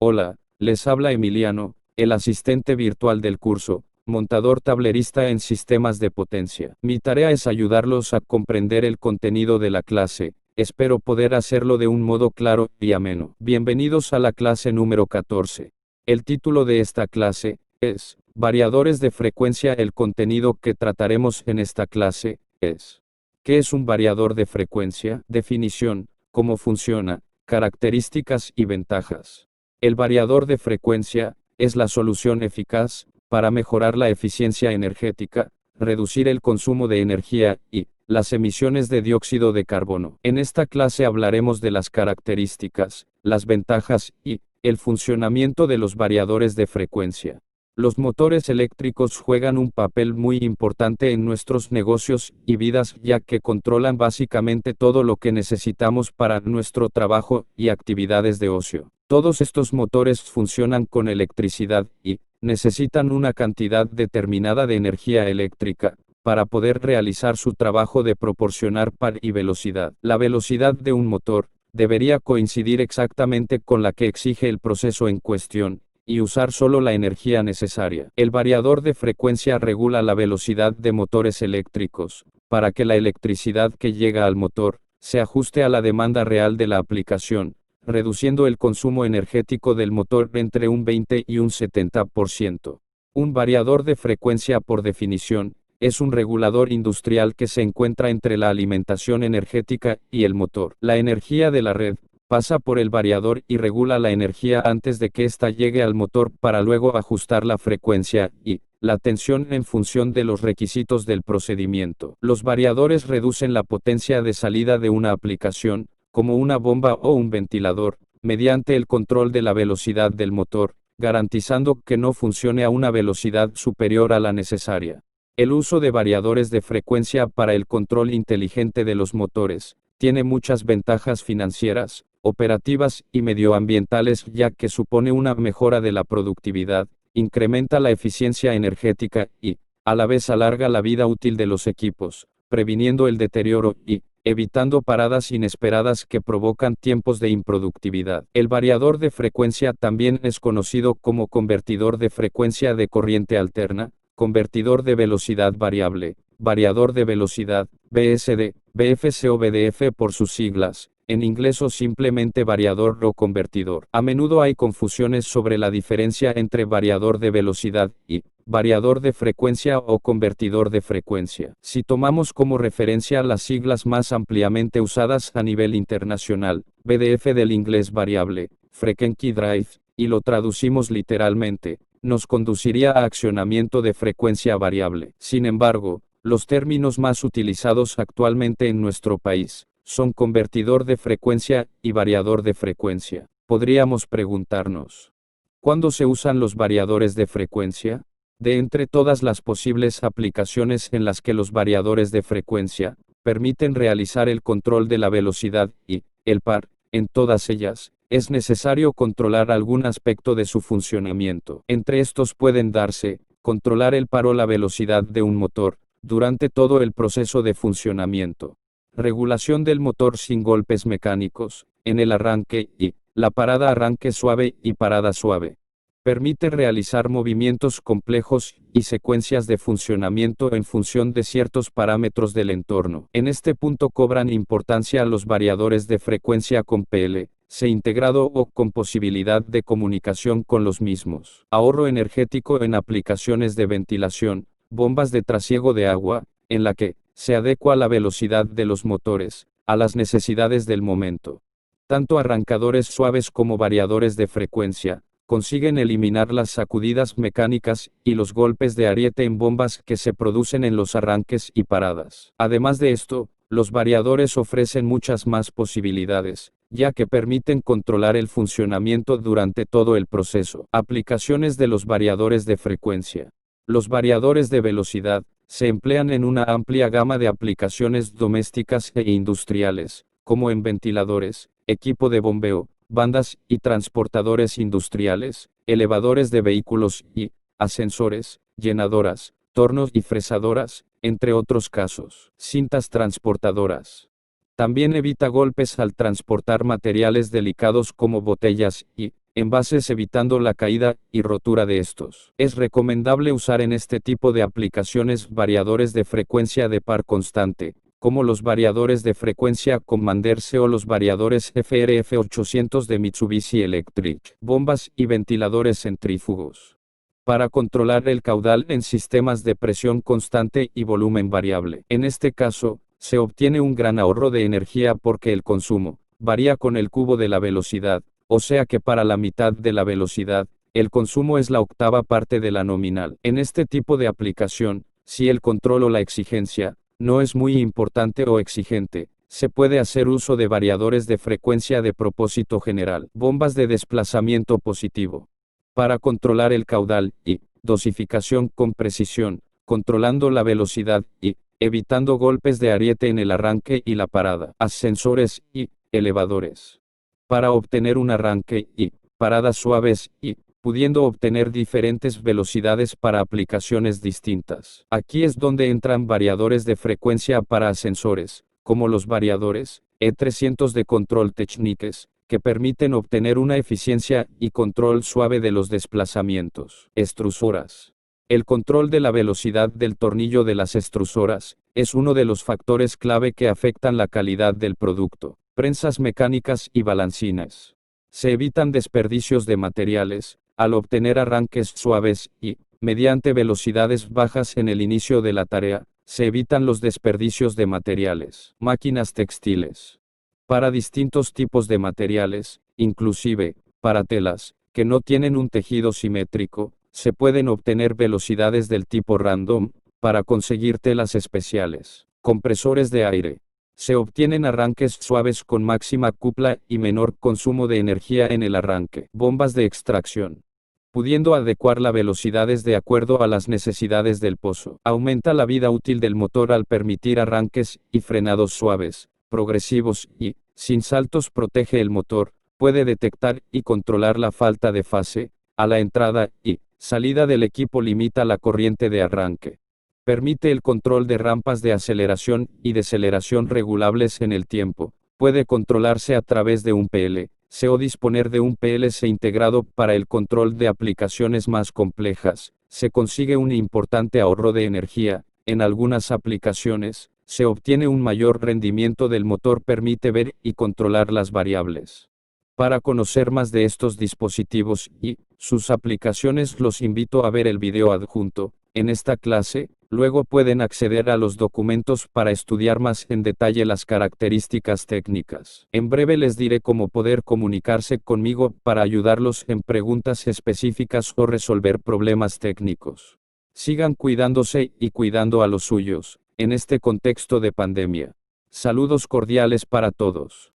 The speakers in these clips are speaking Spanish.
Hola, les habla Emiliano, el asistente virtual del curso, montador tablerista en sistemas de potencia. Mi tarea es ayudarlos a comprender el contenido de la clase. Espero poder hacerlo de un modo claro y ameno. Bienvenidos a la clase número 14. El título de esta clase es Variadores de frecuencia. El contenido que trataremos en esta clase es: ¿qué es un variador de frecuencia? Definición, cómo funciona, características y ventajas. El variador de frecuencia es la solución eficaz para mejorar la eficiencia energética, reducir el consumo de energía y las emisiones de dióxido de carbono. En esta clase hablaremos de las características, las ventajas y el funcionamiento de los variadores de frecuencia. Los motores eléctricos juegan un papel muy importante en nuestros negocios y vidas, ya que controlan básicamente todo lo que necesitamos para nuestro trabajo y actividades de ocio. Todos estos motores funcionan con electricidad y necesitan una cantidad determinada de energía eléctrica para poder realizar su trabajo de proporcionar par y velocidad. La velocidad de un motor debería coincidir exactamente con la que exige el proceso en cuestión, y usar solo la energía necesaria. El variador de frecuencia regula la velocidad de motores eléctricos, para que la electricidad que llega al motor se ajuste a la demanda real de la aplicación, reduciendo el consumo energético del motor entre un 20 y un 70%. Un variador de frecuencia, por definición, es un regulador industrial que se encuentra entre la alimentación energética y el motor. La energía de la red pasa por el variador y regula la energía antes de que ésta llegue al motor para luego ajustar la frecuencia y la tensión en función de los requisitos del procedimiento. Los variadores reducen la potencia de salida de una aplicación, como una bomba o un ventilador, mediante el control de la velocidad del motor, garantizando que no funcione a una velocidad superior a la necesaria. El uso de variadores de frecuencia para el control inteligente de los motores tiene muchas ventajas financieras, operativas y medioambientales, ya que supone una mejora de la productividad, incrementa la eficiencia energética y, a la vez, alarga la vida útil de los equipos, previniendo el deterioro y evitando paradas inesperadas que provocan tiempos de improductividad. El variador de frecuencia también es conocido como convertidor de frecuencia de corriente alterna, convertidor de velocidad variable, variador de velocidad, VSD, VFC o VDF por sus siglas, en inglés, o simplemente variador o convertidor. A menudo hay confusiones sobre la diferencia entre variador de velocidad y variador de frecuencia o convertidor de frecuencia. Si tomamos como referencia las siglas más ampliamente usadas a nivel internacional, VDF del inglés variable, Frequency Drive, y lo traducimos literalmente, nos conduciría a accionamiento de frecuencia variable. Sin embargo, los términos más utilizados actualmente en nuestro país son convertidor de frecuencia y variador de frecuencia. Podríamos preguntarnos, ¿cuándo se usan los variadores de frecuencia? De entre todas las posibles aplicaciones en las que los variadores de frecuencia permiten realizar el control de la velocidad y el par, en todas ellas, es necesario controlar algún aspecto de su funcionamiento. Entre estos pueden darse, controlar el par o la velocidad de un motor, durante todo el proceso de funcionamiento. Regulación del motor sin golpes mecánicos, en el arranque y la parada, arranque suave y parada suave. Permite realizar movimientos complejos y secuencias de funcionamiento en función de ciertos parámetros del entorno. En este punto cobran importancia los variadores de frecuencia con PLC integrado o con posibilidad de comunicación con los mismos. Ahorro energético en aplicaciones de ventilación, bombas de trasiego de agua, en la que se adecua la velocidad de los motores a las necesidades del momento. Tanto arrancadores suaves como variadores de frecuencia consiguen eliminar las sacudidas mecánicas y los golpes de ariete en bombas que se producen en los arranques y paradas. Además de esto, los variadores ofrecen muchas más posibilidades, ya que permiten controlar el funcionamiento durante todo el proceso. Aplicaciones de los variadores de frecuencia. Los variadores de velocidad se emplean en una amplia gama de aplicaciones domésticas e industriales, como en ventiladores, equipo de bombeo, bandas y transportadores industriales, elevadores de vehículos y ascensores, llenadoras, tornos y fresadoras, entre otros casos. Cintas transportadoras. También evita golpes al transportar materiales delicados como botellas y envases evitando la caída y rotura de estos. Es recomendable usar en este tipo de aplicaciones variadores de frecuencia de par constante, como los variadores de frecuencia Commander-C o los variadores FRF800 de Mitsubishi Electric, bombas y ventiladores centrífugos. Para controlar el caudal en sistemas de presión constante y volumen variable. En este caso, se obtiene un gran ahorro de energía porque el consumo varía con el cubo de la velocidad, o sea que para la mitad de la velocidad, el consumo es la octava parte de la nominal. En este tipo de aplicación, si el control o la exigencia no es muy importante o exigente, se puede hacer uso de variadores de frecuencia de propósito general, bombas de desplazamiento positivo, para controlar el caudal y dosificación con precisión, controlando la velocidad y evitando golpes de ariete en el arranque y la parada, ascensores y elevadores, para obtener un arranque y paradas suaves y pudiendo obtener diferentes velocidades para aplicaciones distintas. Aquí es donde entran variadores de frecuencia para ascensores, como los variadores E300 de Control Techniques, que permiten obtener una eficiencia y control suave de los desplazamientos. Extrusoras. El control de la velocidad del tornillo de las extrusoras es uno de los factores clave que afectan la calidad del producto. Prensas mecánicas y balancines. Se evitan desperdicios de materiales al obtener arranques suaves y, mediante velocidades bajas en el inicio de la tarea, se evitan los desperdicios de materiales. Máquinas textiles. Para distintos tipos de materiales, inclusive, para telas, que no tienen un tejido simétrico, se pueden obtener velocidades del tipo random, para conseguir telas especiales. Compresores de aire. Se obtienen arranques suaves con máxima cupla y menor consumo de energía en el arranque. Bombas de extracción. Pudiendo adecuar las velocidades de acuerdo a las necesidades del pozo. Aumenta la vida útil del motor al permitir arranques y frenados suaves, progresivos y, sin saltos. Protege el motor, puede detectar y controlar la falta de fase a la entrada y salida del equipo. Limita la corriente de arranque. Permite el control de rampas de aceleración y deceleración regulables en el tiempo. Puede controlarse a través de un PLC o disponer de un PLC integrado para el control de aplicaciones más complejas. Se consigue un importante ahorro de energía. En algunas aplicaciones, se obtiene un mayor rendimiento del motor. Permite ver y controlar las variables. Para conocer más de estos dispositivos y sus aplicaciones, los invito a ver el video adjunto en esta clase. Luego pueden acceder a los documentos para estudiar más en detalle las características técnicas. En breve les diré cómo poder comunicarse conmigo para ayudarlos en preguntas específicas o resolver problemas técnicos. Sigan cuidándose y cuidando a los suyos, en este contexto de pandemia. Saludos cordiales para todos.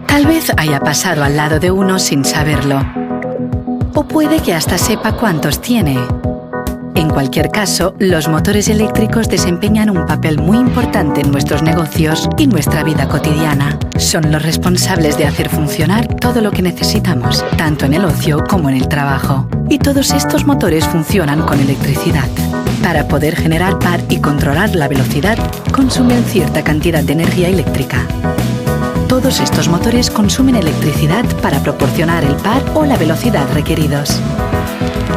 Tal vez haya pasado al lado de uno sin saberlo. O puede que hasta sepa cuántos tiene. En cualquier caso, los motores eléctricos desempeñan un papel muy importante en nuestros negocios y nuestra vida cotidiana. Son los responsables de hacer funcionar todo lo que necesitamos, tanto en el ocio como en el trabajo. Y todos estos motores funcionan con electricidad. Para poder generar par y controlar la velocidad, consumen cierta cantidad de energía eléctrica. Todos estos motores consumen electricidad para proporcionar el par o la velocidad requeridos.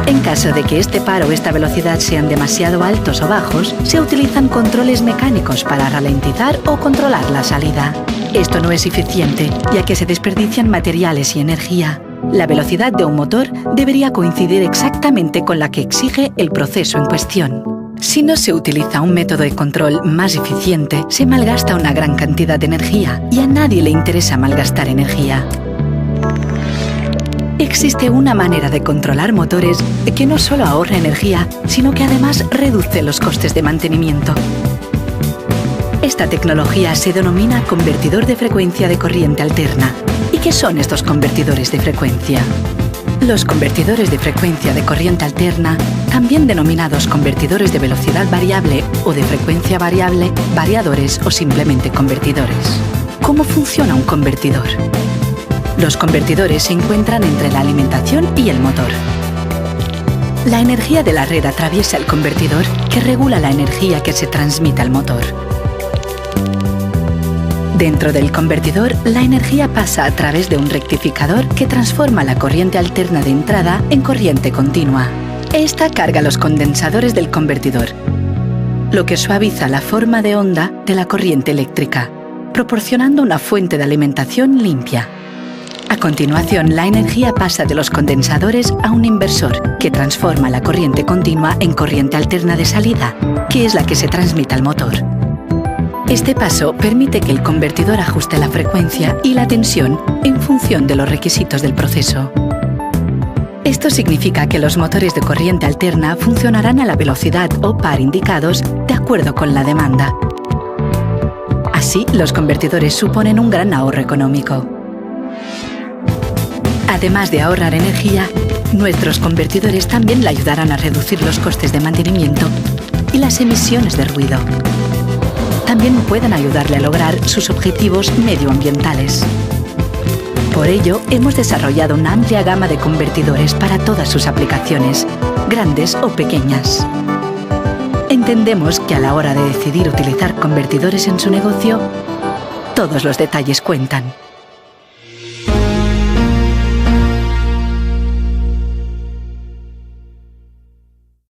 En caso de que este par o esta velocidad sean demasiado altos o bajos, se utilizan controles mecánicos para ralentizar o controlar la salida. Esto no es eficiente, ya que se desperdician materiales y energía. La velocidad de un motor debería coincidir exactamente con la que exige el proceso en cuestión. Si no se utiliza un método de control más eficiente, se malgasta una gran cantidad de energía y a nadie le interesa malgastar energía. Existe una manera de controlar motores que no solo ahorra energía, sino que además reduce los costes de mantenimiento. Esta tecnología se denomina convertidor de frecuencia de corriente alterna. ¿Y qué son estos convertidores de frecuencia? Los convertidores de frecuencia de corriente alterna, también denominados convertidores de velocidad variable o de frecuencia variable, variadores o simplemente convertidores. ¿Cómo funciona un convertidor? Los convertidores se encuentran entre la alimentación y el motor. La energía de la red atraviesa el convertidor que regula la energía que se transmite al motor. Dentro del convertidor, la energía pasa a través de un rectificador que transforma la corriente alterna de entrada en corriente continua. Esta carga los condensadores del convertidor, lo que suaviza la forma de onda de la corriente eléctrica, proporcionando una fuente de alimentación limpia. A continuación, la energía pasa de los condensadores a un inversor, que transforma la corriente continua en corriente alterna de salida, que es la que se transmite al motor. Este paso permite que el convertidor ajuste la frecuencia y la tensión en función de los requisitos del proceso. Esto significa que los motores de corriente alterna funcionarán a la velocidad o par indicados de acuerdo con la demanda. Así, los convertidores suponen un gran ahorro económico. Además de ahorrar energía, nuestros convertidores también le ayudarán a reducir los costes de mantenimiento y las emisiones de ruido. También pueden ayudarle a lograr sus objetivos medioambientales. Por ello, hemos desarrollado una amplia gama de convertidores para todas sus aplicaciones, grandes o pequeñas. Entendemos que a la hora de decidir utilizar convertidores en su negocio, todos los detalles cuentan.